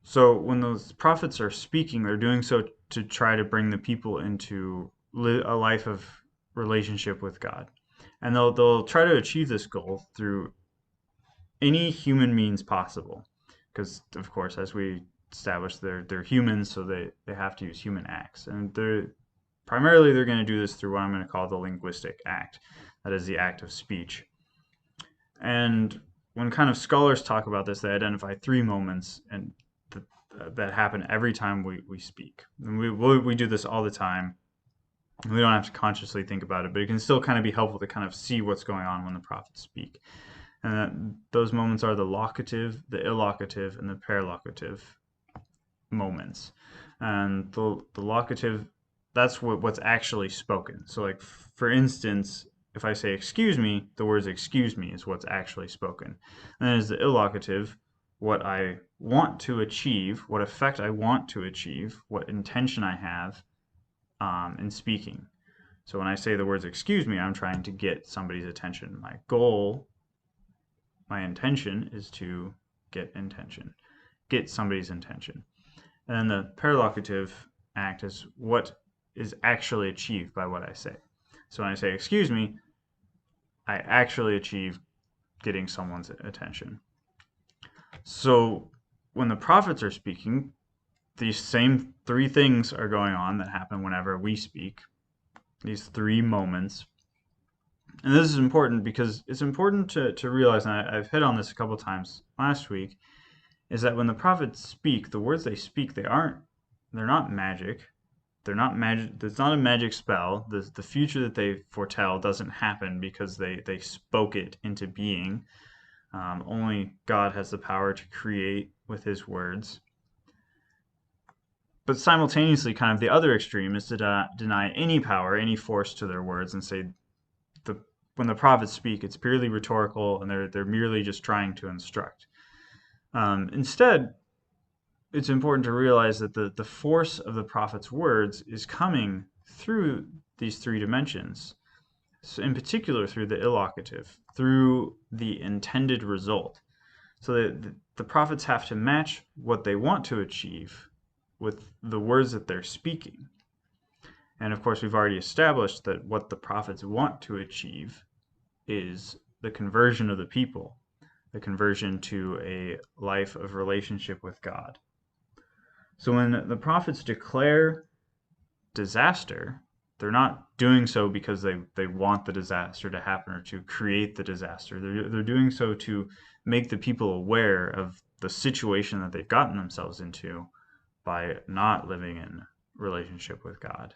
So when those prophets are speaking, they're doing so to try to bring the people into a life of relationship with God. And they'll try to achieve this goal through any human means possible. Because of course, as we established, they're humans, so they have to use human acts. And they're going to do this through what I'm going to call the Linguistic Act. That is the act of speech. And when kind of scholars talk about this, they identify three moments and that happen every time we speak. And we do this all the time. We don't have to consciously think about it, but it can still kind of be helpful to kind of see what's going on when the prophets speak. And those moments are the locative, the illocative, and the paralocative moments. And the locative, that's what's actually spoken. So, like, for instance, if I say excuse me, the words excuse me is what's actually spoken. And then is the illocative, what I want to achieve, what effect I want to achieve, what intention I have in speaking. So when I say the words excuse me, I'm trying to get somebody's attention. My goal, my intention is to get somebody's intention. And then the paralocative act is what is actually achieved by what I say. So when I say excuse me, I actually achieve getting someone's attention. So when the prophets are speaking, these same three things are going on that happen whenever we speak. These three moments. And this is important because it's important to realize, and I've hit on this a couple times last week, is that when the prophets speak, the words they speak, they're not magic. They're not magic. There's not a magic spell. The future that they foretell doesn't happen because they spoke it into being. Only God has the power to create with his words. But simultaneously, kind of the other extreme is to deny any power, any force to their words and say when the prophets speak, it's purely rhetorical and they're merely just trying to instruct. Instead, it's important to realize that the force of the prophet's words is coming through these three dimensions. So in particular, through the illocative, through the intended result. So that the prophets have to match what they want to achieve with the words that they're speaking. And of course, we've already established that what the prophets want to achieve is the conversion of the people, the conversion to a life of relationship with God. So when the prophets declare disaster, they're not doing so because they want the disaster to happen or to create the disaster. They're doing so to make the people aware of the situation that they've gotten themselves into by not living in relationship with God.